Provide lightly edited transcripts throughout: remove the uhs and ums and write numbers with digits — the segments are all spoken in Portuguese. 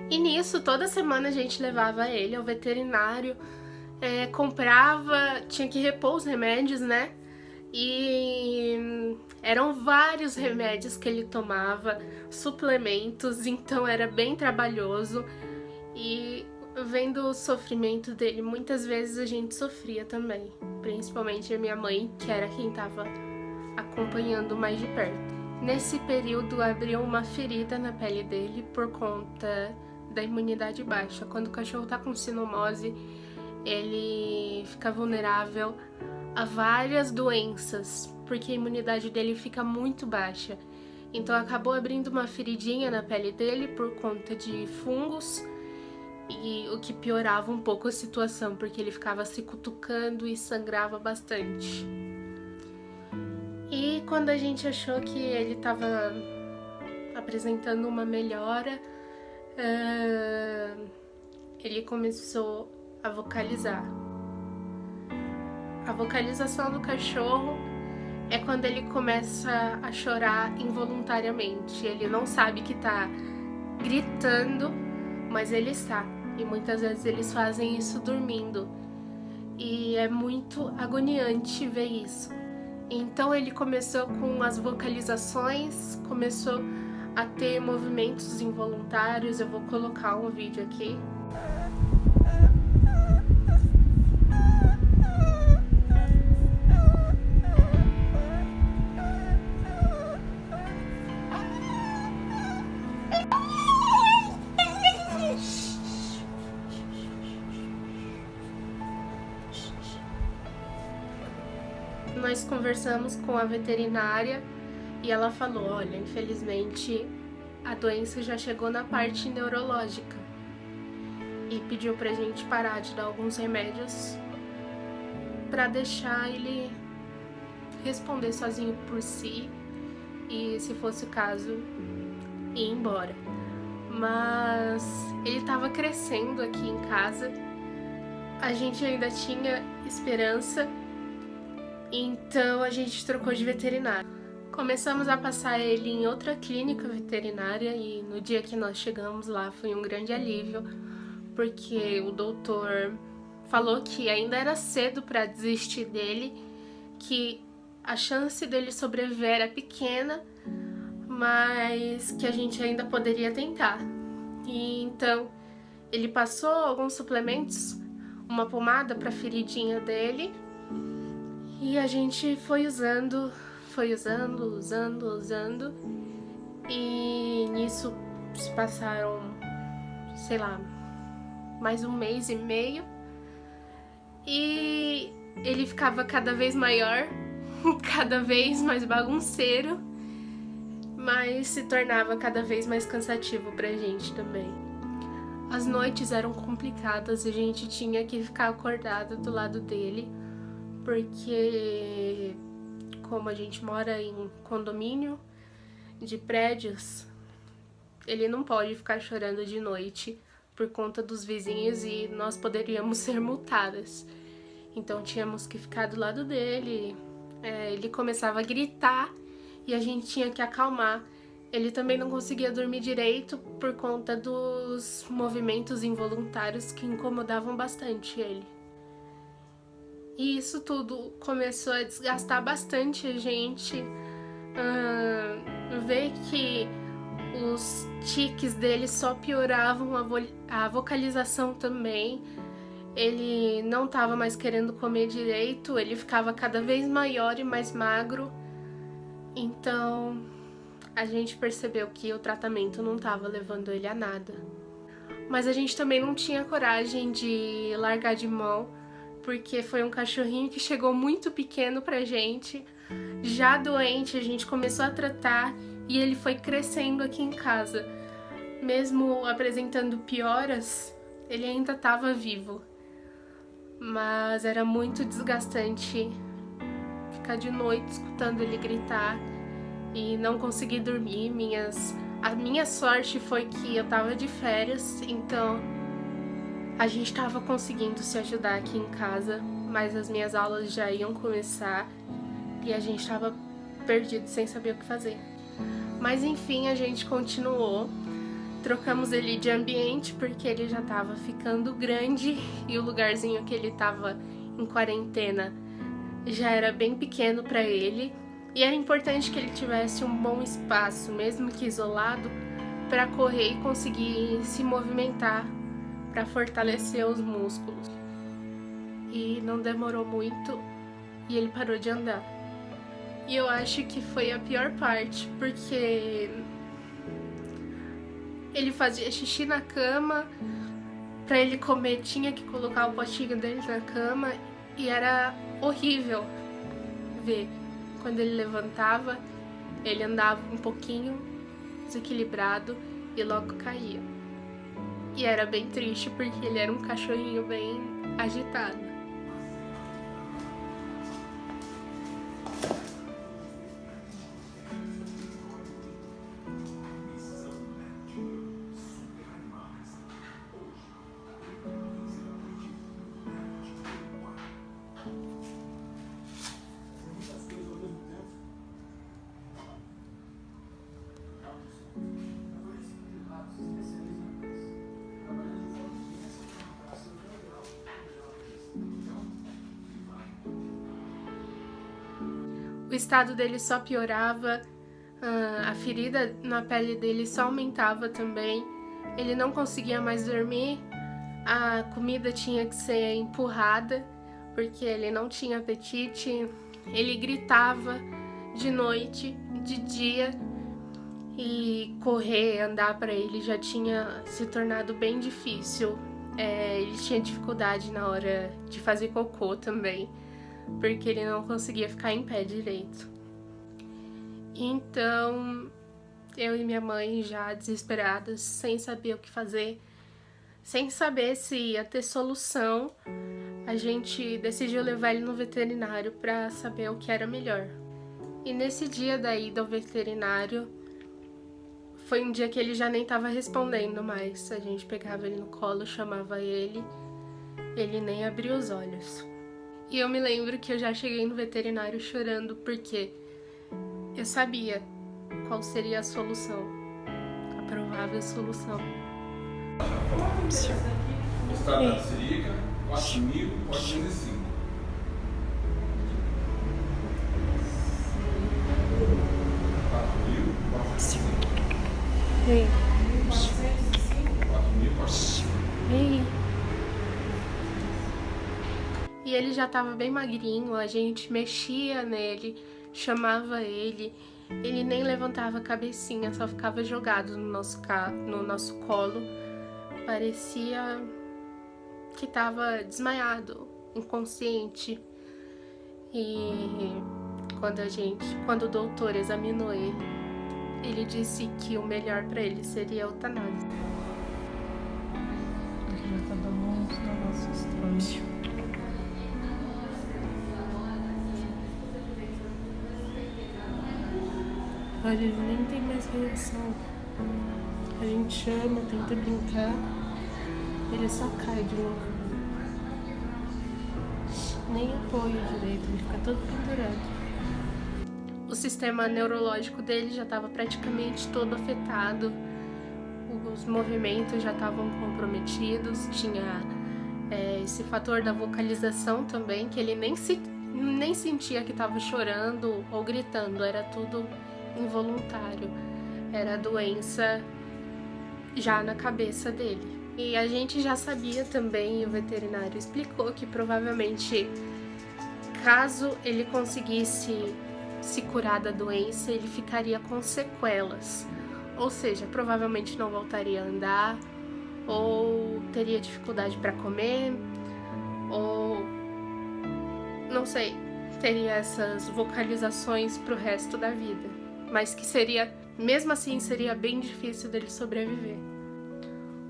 E nisso, toda semana a gente levava ele ao veterinário, comprava, tinha que repor os remédios, né? E eram vários remédios que ele tomava, suplementos, então era bem trabalhoso. E vendo o sofrimento dele, muitas vezes a gente sofria também, principalmente a minha mãe, que era quem estava acompanhando mais de perto. Nesse período abriu uma ferida na pele dele por conta da imunidade baixa. Quando o cachorro tá com sinomose, ele fica vulnerável a várias doenças, porque a imunidade dele fica muito baixa. Então acabou abrindo uma feridinha na pele dele por conta de fungos, e o que piorava um pouco a situação, porque ele ficava se cutucando e sangrava bastante. E quando a gente achou que ele estava apresentando uma melhora, ele começou a vocalizar. A vocalização do cachorro é quando ele começa a chorar involuntariamente. Ele não sabe que tá gritando, mas ele está. E muitas vezes eles fazem isso dormindo. E é muito agoniante ver isso. Então ele começou com as vocalizações, começou a ter movimentos involuntários. Eu vou colocar um vídeo aqui. Nós conversamos com a veterinária e ela falou: olha, infelizmente a doença já chegou na parte neurológica, e pediu pra gente parar de dar alguns remédios pra deixar ele responder sozinho por si e, se fosse o caso, ir embora. Mas ele tava crescendo aqui em casa, a gente ainda tinha esperança. Então a gente trocou de veterinário. Começamos a passar ele em outra clínica veterinária e no dia que nós chegamos lá foi um grande alívio, porque o doutor falou que ainda era cedo para desistir dele, que a chance dele sobreviver era pequena, mas que a gente ainda poderia tentar. E então ele passou alguns suplementos, uma pomada para a feridinha dele. E a gente foi usando, e nisso se passaram, sei lá, mais um mês e meio, e ele ficava cada vez maior, cada vez mais bagunceiro, mas se tornava cada vez mais cansativo pra gente também. As noites eram complicadas, a gente tinha que ficar acordada do lado dele, porque como a gente mora em condomínio de prédios, ele não pode ficar chorando de noite por conta dos vizinhos e nós poderíamos ser multadas. Então tínhamos que ficar do lado dele, ele começava a gritar e a gente tinha que acalmar. Ele também não conseguia dormir direito por conta dos movimentos involuntários que incomodavam bastante ele. E isso tudo começou a desgastar bastante a gente, ver que os tiques dele só pioravam, a vocalização também. Ele não estava mais querendo comer direito, ele ficava cada vez maior e mais magro. Então a gente percebeu que o tratamento não estava levando ele a nada. Mas a gente também não tinha coragem de largar de mão, porque foi um cachorrinho que chegou muito pequeno pra gente, já doente, a gente começou a tratar e ele foi crescendo aqui em casa. Mesmo apresentando pioras, ele ainda estava vivo. Mas era muito desgastante ficar de noite escutando ele gritar e não conseguir dormir. A minha sorte foi que eu tava de férias, então a gente tava conseguindo se ajudar aqui em casa, mas as minhas aulas já iam começar e a gente tava perdido sem saber o que fazer. Mas enfim, a gente continuou trocamos ele de ambiente porque ele já estava ficando grande e o lugarzinho que ele estava em quarentena já era bem pequeno para ele, e era importante que ele tivesse um bom espaço, mesmo que isolado, para correr e conseguir se movimentar, para fortalecer os músculos. E não demorou muito e ele parou de andar. E eu acho que foi a pior parte, porque ele fazia xixi na cama, pra ele comer tinha que colocar o potinho dele na cama, e era horrível ver. Quando ele levantava, ele andava um pouquinho desequilibrado e logo caía. E era bem triste porque ele era um cachorrinho bem agitado. O estado dele só piorava, a ferida na pele dele só aumentava também, ele não conseguia mais dormir, a comida tinha que ser empurrada, porque ele não tinha apetite, ele gritava de noite, de dia, e correr, andar para ele já tinha se tornado bem difícil. Ele tinha dificuldade na hora de fazer cocô também, porque ele não conseguia ficar em pé direito. Então, eu e minha mãe já desesperadas, sem saber o que fazer, sem saber se ia ter solução, a gente decidiu levar ele no veterinário para saber o que era melhor. E nesse dia da ida ao veterinário, foi um dia que ele já nem estava respondendo mais. A gente pegava ele no colo, chamava ele nem abria os olhos. E eu me lembro que eu já cheguei no veterinário chorando porque eu sabia qual seria a solução, a provável solução. Estado da Sirica, 4.405. Ei. 4.405. Ei. E ele já tava bem magrinho, a gente mexia nele, chamava ele nem levantava a cabecinha, só ficava jogado no nosso colo. Parecia que tava desmaiado, inconsciente. E quando o doutor examinou ele disse que o melhor para ele seria a eutanásia. Ele já tá dando uns negócios estranhos. Olha, ele nem tem mais reação. A gente chama, tenta brincar, ele só cai de novo. Nem apoia direito, ele fica todo pendurado. O sistema neurológico dele já estava praticamente todo afetado, os movimentos já estavam comprometidos, tinha esse fator da vocalização também, que ele nem sentia que estava chorando ou gritando, era tudo involuntário, era a doença já na cabeça dele. E a gente já sabia também, o veterinário explicou que provavelmente, caso ele conseguisse se curar da doença, ele ficaria com sequelas, ou seja, provavelmente não voltaria a andar, ou teria dificuldade para comer, ou não sei, teria essas vocalizações pro resto da vida, mas que mesmo assim seria bem difícil dele sobreviver.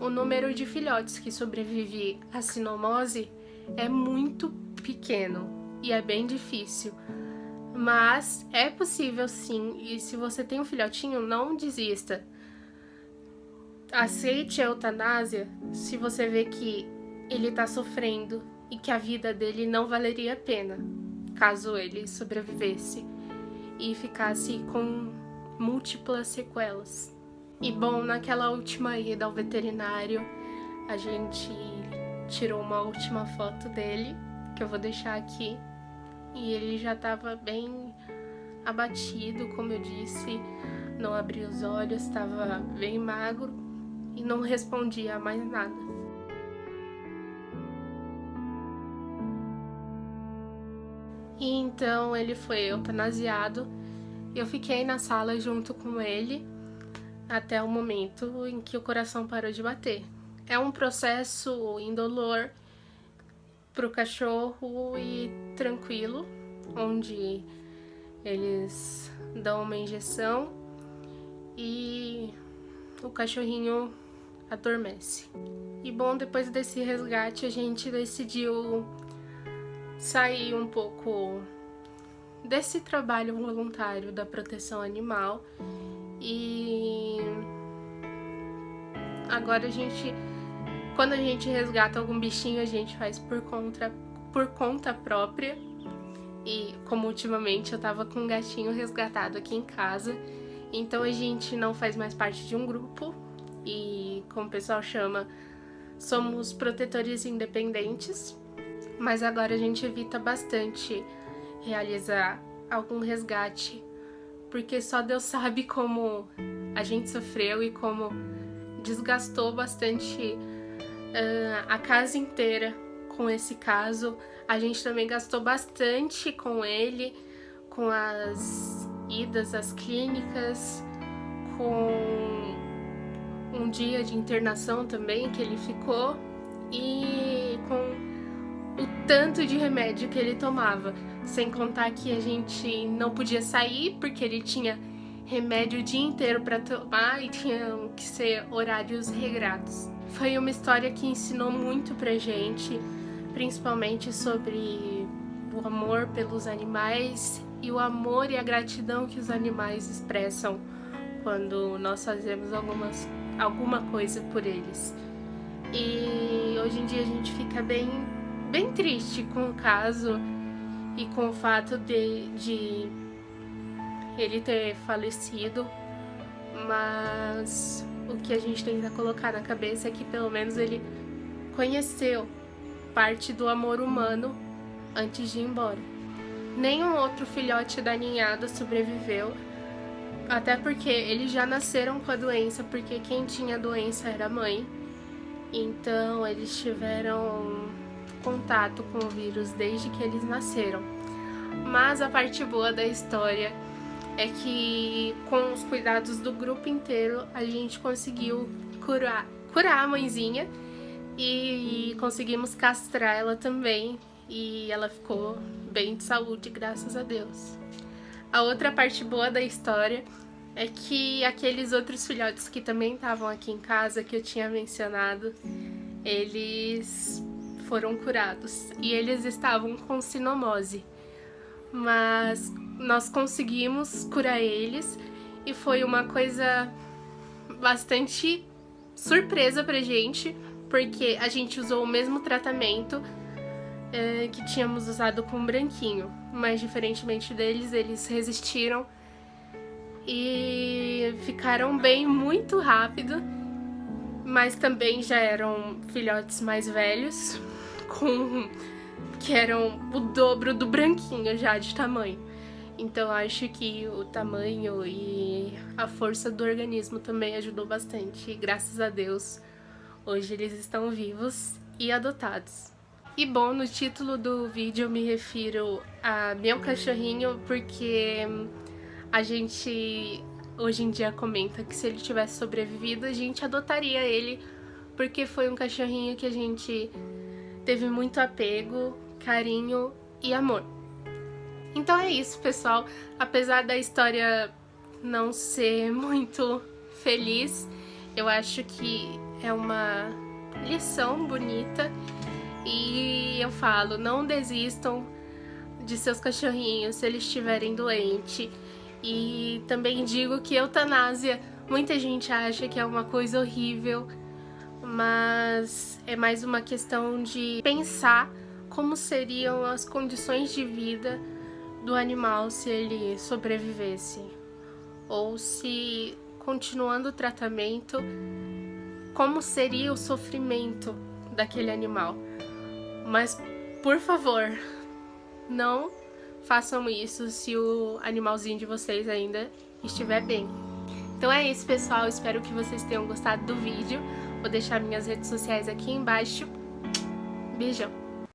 O número de filhotes que sobrevive à sinomose é muito pequeno e é bem difícil, mas é possível sim, e se você tem um filhotinho, não desista. Aceite a eutanásia se você vê que ele tá sofrendo e que a vida dele não valeria a pena, caso ele sobrevivesse e ficasse com múltiplas sequelas. E bom, naquela última ida ao veterinário, a gente tirou uma última foto dele, que eu vou deixar aqui. E ele já estava bem abatido, como eu disse, não abria os olhos, estava bem magro e não respondia a mais nada. E então ele foi eutanasiado. Eu fiquei na sala junto com ele até o momento em que o coração parou de bater. É um processo indolor pro cachorro e tranquilo, onde eles dão uma injeção e o cachorrinho adormece. E bom, depois desse resgate a gente decidiu sair um pouco desse trabalho voluntário da proteção animal e agora quando a gente resgata algum bichinho, a gente faz por conta própria. E como ultimamente eu tava com um gatinho resgatado aqui em casa, então a gente não faz mais parte de um grupo e, como o pessoal chama, somos protetores independentes. Mas agora a gente evita bastante realizar algum resgate, porque só Deus sabe como a gente sofreu e como desgastou bastante a casa inteira com esse caso. A gente também gastou bastante com ele, com as idas às clínicas, com um dia de internação também que ele ficou e com o tanto de remédio que ele tomava, sem contar que a gente não podia sair porque ele tinha remédio o dia inteiro para tomar e tinham que ser horários regrados. Foi uma história que ensinou muito pra gente, principalmente sobre o amor pelos animais e o amor e a gratidão que os animais expressam quando nós fazemos alguma coisa por eles. E hoje em dia a gente fica bem triste com o caso e com o fato de ele ter falecido, mas o que a gente tenta colocar na cabeça é que pelo menos ele conheceu parte do amor humano antes de ir embora. Nenhum outro filhote da ninhada sobreviveu, até porque eles já nasceram com a doença, porque quem tinha a doença era a mãe. Então eles tiveram contato com o vírus desde que eles nasceram. Mas a parte boa da história é que com os cuidados do grupo inteiro a gente conseguiu curar a mãezinha e conseguimos castrar ela também e ela ficou bem de saúde, graças a Deus. A outra parte boa da história é que aqueles outros filhotes que também estavam aqui em casa, que eu tinha mencionado, eles foram curados e eles estavam com sinomose, mas nós conseguimos curar eles e foi uma coisa bastante surpresa pra gente, porque a gente usou o mesmo tratamento que tínhamos usado com o branquinho, mas diferentemente deles, eles resistiram e ficaram bem muito rápido, mas também já eram filhotes mais velhos, que eram o dobro do branquinho já de tamanho. Então acho que o tamanho e a força do organismo também ajudou bastante. E graças a Deus, hoje eles estão vivos e adotados. E bom, no título do vídeo eu me refiro a meu cachorrinho porque a gente hoje em dia comenta que se ele tivesse sobrevivido, a gente adotaria ele, porque foi um cachorrinho que a gente teve muito apego, carinho e amor. Então é isso, pessoal. Apesar da história não ser muito feliz, eu acho que é uma lição bonita. E eu falo, não desistam de seus cachorrinhos se eles estiverem doentes. E também digo que eutanásia, muita gente acha que é uma coisa horrível, mas é mais uma questão de pensar como seriam as condições de vida do animal se ele sobrevivesse, ou se continuando o tratamento, como seria o sofrimento daquele animal. Mas, por favor, não façam isso se o animalzinho de vocês ainda estiver bem. Então é isso, pessoal. Espero que vocês tenham gostado do vídeo. Vou deixar minhas redes sociais aqui embaixo. Beijão!